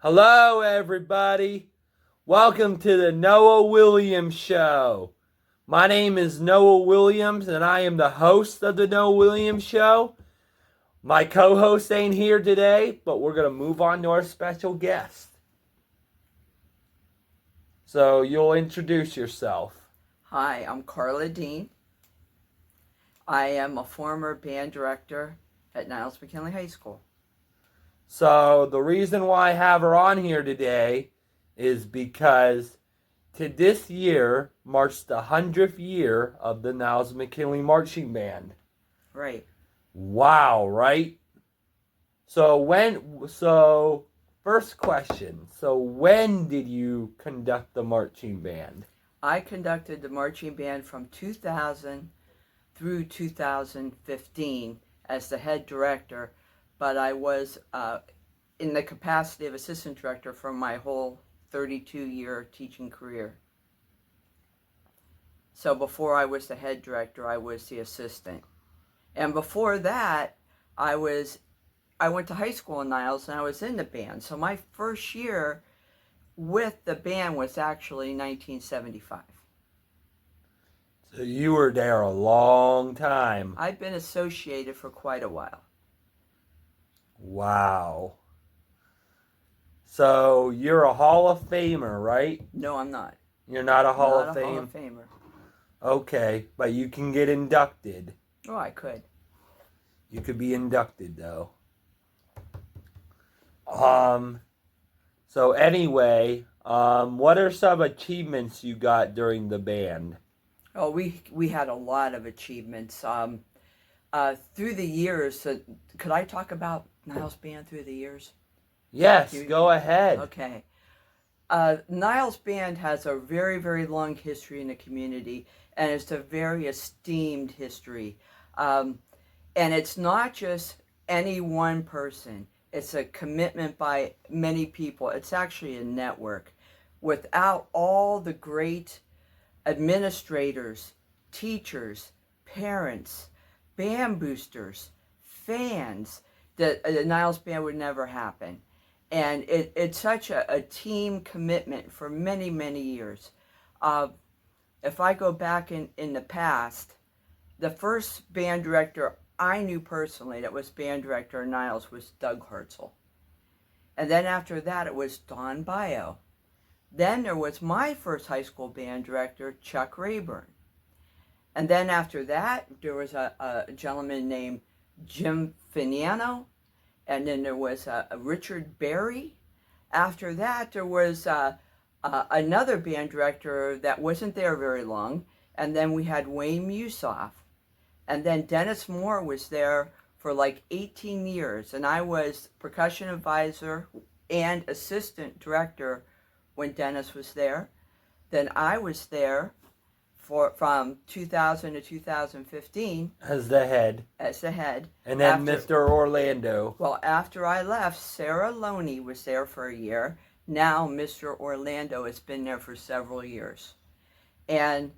Hello, everybody. Welcome to the Noah Williams Show. My name is Noah Williams, and I am the host of the Noah Williams Show. My co host ain't here today, but we're going to move on to our special guest. So, you'll introduce yourself. Hi, I'm Carla Dean. I am a former band director at Niles McKinley High School. So, the reason why I have her on here today is because this year marks the 100th year of the Niles McKinley Marching Band. Right. Wow, right? So first question. So when did you conduct the marching band? I conducted the marching band from 2000 through 2015 as the head director, but I was in the capacity of assistant director for my whole 32-year teaching career. So before I was the head director, I was the assistant. And before that, I went to high school in Niles and I was in the band. So my first year with the band was actually 1975. So you were there a long time. I've been associated for quite a while. Wow. So you're a Hall of Famer, right? No, I'm not. You're not a Hall Not of a Fame? Hall of Famer. Okay, but you can get inducted. Oh, I could. You could be inducted though. So anyway, what are some achievements you got during the band? Oh, we had a lot of achievements. Through the years, could I talk about Niles Band through the years? Yes, go ahead. Okay. Niles Band has a very, very long history in the community, and it's a very esteemed history. And it's not just any one person. It's a commitment by many people. It's actually a network. Without all the great administrators, teachers, parents, band boosters, fans, the Niles Band would never happen. And it's such a team commitment for many, many years. If I go back in the past, the first band director I knew personally that was band director at Niles was Doug Hartzell. And then after that, it was Don Bio. Then there was my first high school band director, Chuck Rayburn. And then after that, there was a gentleman named Jim Finiano. And then there was a Richard Berry. After that, there was another band director that wasn't there very long. And then we had Wayne Musoff. And then Dennis Moore was there for like 18 years. And I was percussion advisor and assistant director when Dennis was there. Then I was there from 2000 to 2015 As the head. And then Mr. Orlando. Well, after I left, Sarah Loney was there for a year. Now Mr. Orlando has been there for several years. And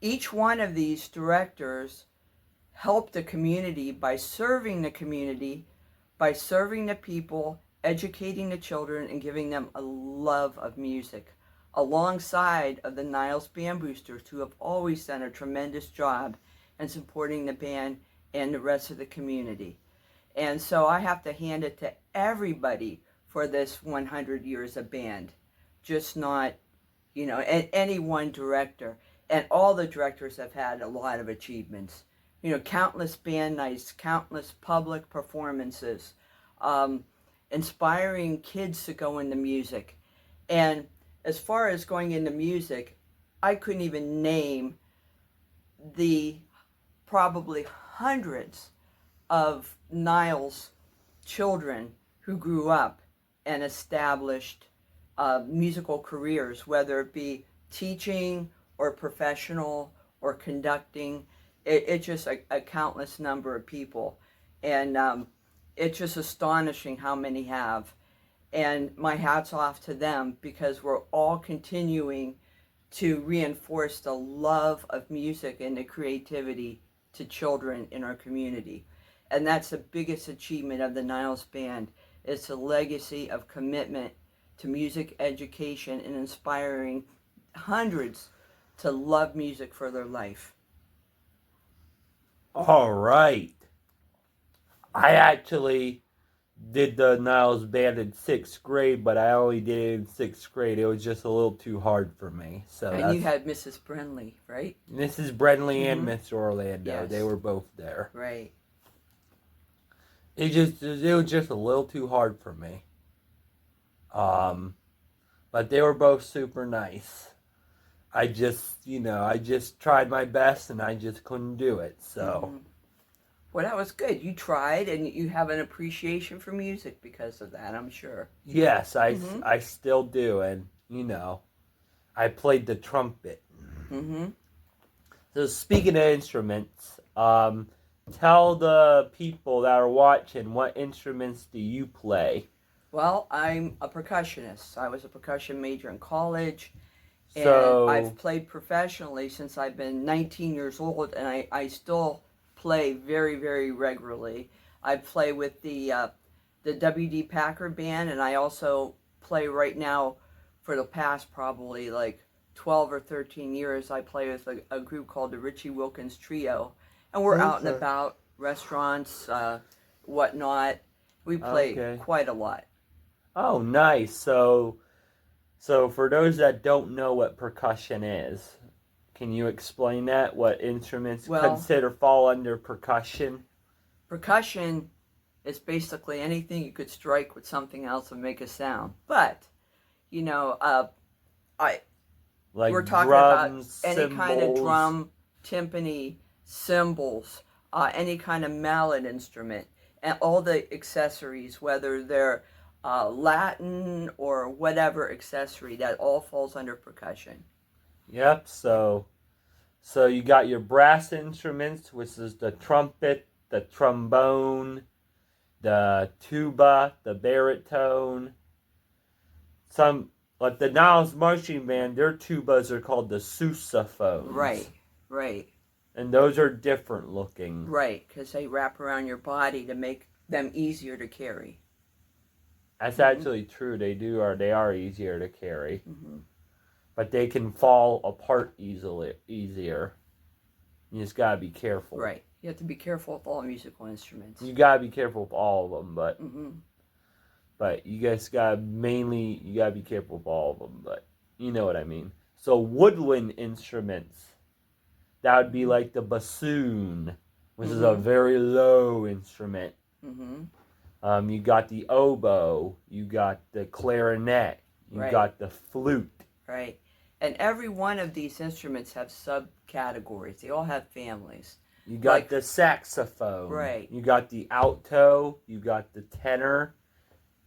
each one of these directors helped the community by serving the community, by serving the people, educating the children, and giving them a love of music, alongside of the Niles Band Boosters, who have always done a tremendous job in supporting the band and the rest of the community. And so I have to hand it to everybody for this 100 years of band, just not, any one director. And all the directors have had a lot of achievements. Countless band nights, countless public performances, inspiring kids to go into music. And as far as going into music, I couldn't even name the probably hundreds of Niles children who grew up and established musical careers, whether it be teaching or professional or conducting. It's just a countless number of people. And it's just astonishing how many have. And my hat's off to them, because we're all continuing to reinforce the love of music and the creativity to children in our community. And that's the biggest achievement of the Niles Band, It's a legacy of commitment to music education and inspiring hundreds to love music for their life. All right. I actually did the Niles Band in 6th grade, but I only did it in 6th grade. It was just a little too hard for me. So And you had Mrs. Brenly, right? Mrs. Brenly and Mhm. Mr. Orlando. Yes. They were both there. Right. It was just a little too hard for me. But they were both super nice. I just tried my best and I just couldn't do it. So Mhm. Well, that was good. You tried, and you have an appreciation for music because of that, I'm sure. yes, Mhm. I still do, and I played the trumpet. Mm-hmm. So speaking of instruments, tell the people that are watching, what instruments do you play? Well, I'm a percussionist. I was a percussion major in college, and So I've played professionally since I've been 19 years old, and I still play very, very regularly. I play with the W.D. Packard Band, and I also play right now for the past probably like 12 or 13 years. I play with a group called the Richie Wilkins Trio, and we're out and okay. about, restaurants, whatnot. We play Okay. quite a lot. Oh, nice. So for those that don't know what percussion is, can you explain that? What instruments Well, consider fall under percussion? percussion is basically anything you could strike with something else and make a sound. But, you know, I Like we're talking about drums, any kind of cymbals. drum, timpani, cymbals, any kind of mallet instrument, and all the accessories, whether they're Latin or whatever accessory, that all falls under percussion. Yep. So you got your brass instruments, which is the trumpet, the trombone, the tuba, the baritone. Some like the Niles Marching Band, their tubas are called the sousaphones. Right, right. And those are different looking. Right, because they wrap around your body to make them easier to carry. That's actually true. They are easier to carry. Mm-hmm. But they can fall apart easier. You just gotta be careful. Right. You have to be careful with all musical instruments. You gotta be careful with all of them, Mm-hmm. but you guys gotta be careful with all of them, but you know what I mean. So woodwind instruments, that would be like the bassoon, which is a very low instrument. Mm-hmm. You got the oboe, you got the clarinet, you Right. got the flute. Right. And every one of these instruments have subcategories. They all have families. You got Like- the saxophone. Right. You got the alto, you got the tenor,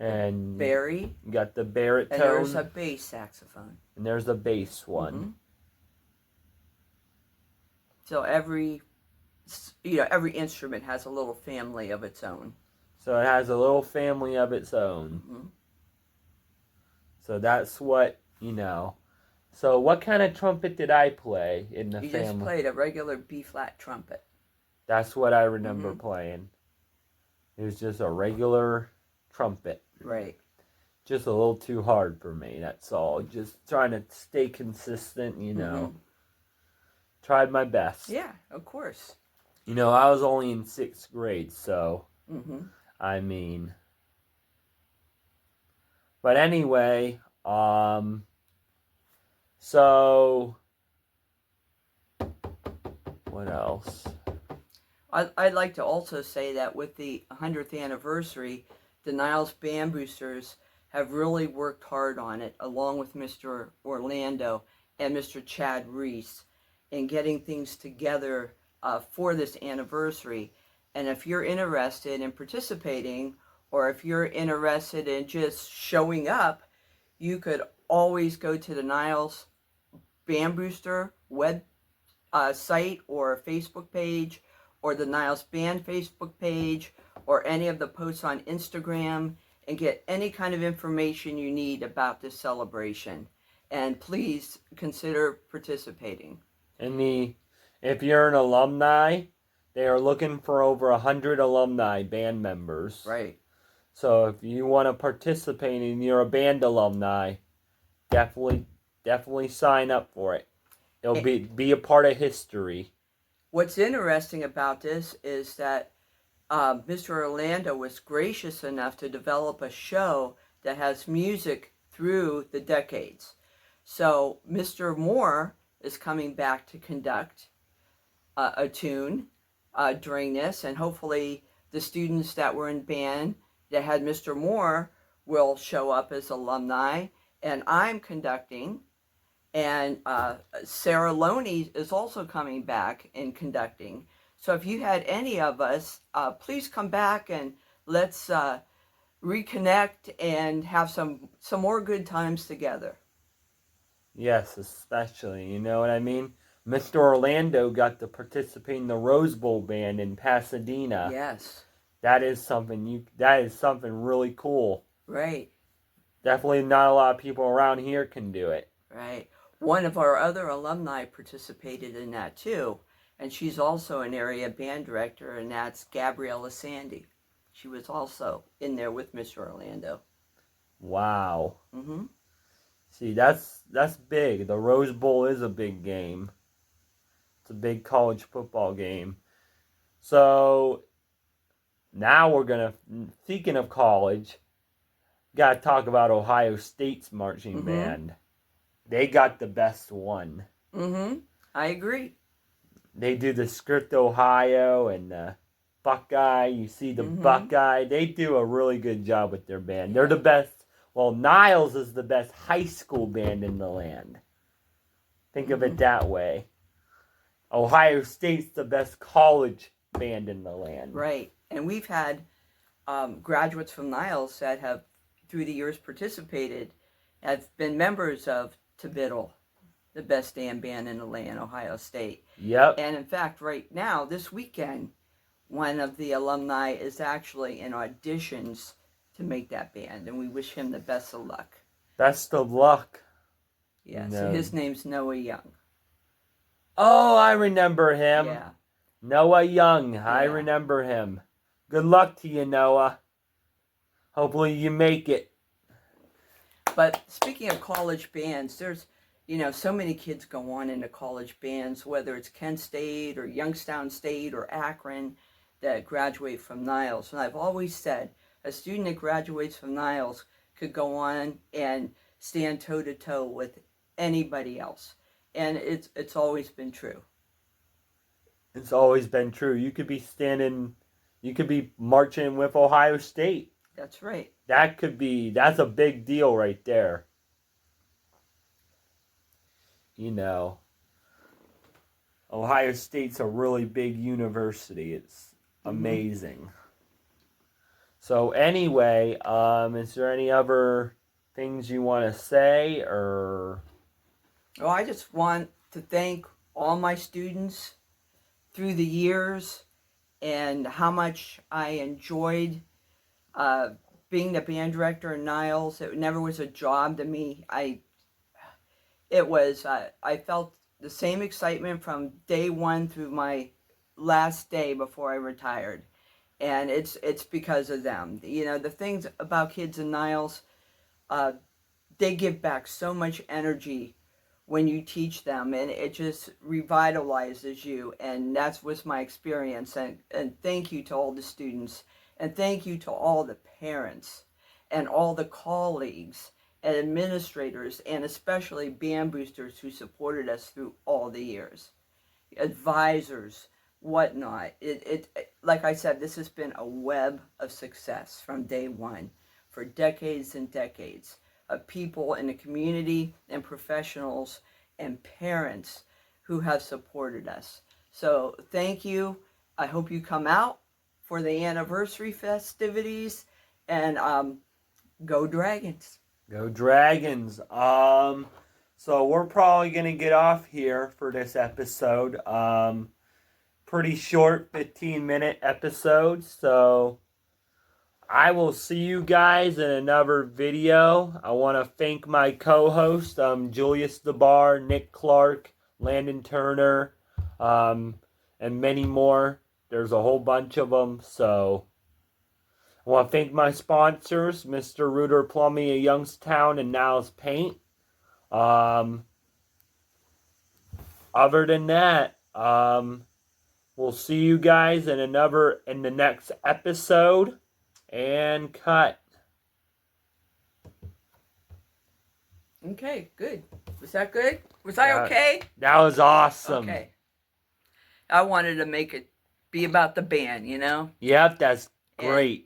and Bari, you got the baritone, and there's a bass saxophone. and there's the bass one. Mhm. So every instrument has a little family of its own. So it has a little family of its own. Mhm. So that's what, So what kind of trumpet did I play in the You family? just played a regular B-flat trumpet. That's what I remember Mhm. playing. It was just a regular trumpet. Right. Just a little too hard for me, that's all. Just trying to stay consistent, Mhm. Tried my best. Yeah, of course. I was only in 6th grade, so, Mm-hmm. I mean. But anyway, so, what else? I'd like to also say that with the 100th anniversary, the Niles Band Boosters have really worked hard on it, along with Mr. Orlando and Mr. Chad Reese, in getting things together for this anniversary. And if you're interested in participating, or if you're interested in just showing up, you could always go to the Niles Band Booster web site or Facebook page, or the Niles Band Facebook page, or any of the posts on Instagram, and get any kind of information you need about this celebration. And please consider participating. If you're an alumni, they are looking for over 100 alumni band members. Right. So if you want to participate and you're a band alumni, definitely sign up for it. It'll be a part of history. What's interesting about this is that Mr. Orlando was gracious enough to develop a show that has music through the decades. So Mr. Moore is coming back to conduct a tune during this, and hopefully the students that were in band that had Mr. Moore will show up as alumni, and I'm conducting, and Sarah Loney is also coming back and conducting. So if you had any of us, please come back and let's reconnect and have some more good times together. Yes, especially. You know what I mean? Mr. Orlando got to participate in the Rose Bowl band in Pasadena. Yes. That is something really cool. Right. Definitely not a lot of people around here can do it. Right. One of our other alumni participated in that too, and she's also an area band director, and that's Gabriella Sandy. She was also in there with Mr. Orlando. Wow. Mm-hmm. See, that's big. The Rose Bowl is a big game. It's a big college football game. So now we're gonna, speaking of college, gotta talk about Ohio State's marching band. They got the best one. Mm-hmm. I agree. They do the Skirt Ohio and the Buckeye. You see the Buckeye. They do a really good job with their band. They're the best. Well, Niles is the best high school band in the land. Think of it that way. Ohio State's the best college band in the land. Right. And we've had graduates from Niles that have, through the years, participated, have been members of Tabiddle, the best damn band in the land, Ohio State. Yep. And in fact, right now, this weekend, one of the alumni is actually in auditions to make that band, and we wish him the best of luck. Best of luck. Yeah, so his name's Noah Young. Oh, I remember him. Yeah. Noah Young. I remember him. Good luck to you, Noah. Hopefully you make it. But speaking of college bands, there's, so many kids go on into college bands, whether it's Kent State or Youngstown State or Akron, that graduate from Niles. And I've always said, a student that graduates from Niles could go on and stand toe-to-toe with anybody else. And it's always been true. It's always been true. You could be marching with Ohio State. That's right. That's a big deal right there. Ohio State's a really big university. It's amazing. So anyway, is there any other things you want to say, or? Well, I just want to thank all my students through the years and how much I enjoyed being the band director in Niles. It never was a job to me. I felt the same excitement from day one through my last day before I retired. And it's because of them. The things about kids in Niles, they give back so much energy when you teach them, and it just revitalizes you. And that was my experience. And thank you to all the students, and thank you to all the parents and all the colleagues and administrators, and especially band boosters who supported us through all the years, advisors, whatnot. It like I said, this has been a web of success from day one for decades and decades of people in the community and professionals and parents who have supported us. So thank you. I hope you come out for the anniversary festivities, and go Dragons. Go Dragons. So we're probably going to get off here for this episode. Pretty short 15-minute episode, so I will see you guys in another video. I want to thank my co-host, Julius DeBar, Nick Clark, Landon Turner, and many more. There's a whole bunch of them, so I want to thank my sponsors, Mr. Rooter Plumbing of Youngstown and Niles Paint. Other than that, we'll see you guys in the next episode. And cut. Okay, good. Was that good? Was I okay? That was awesome. Okay. I wanted to make it be about the band, you know? Yep, that's great.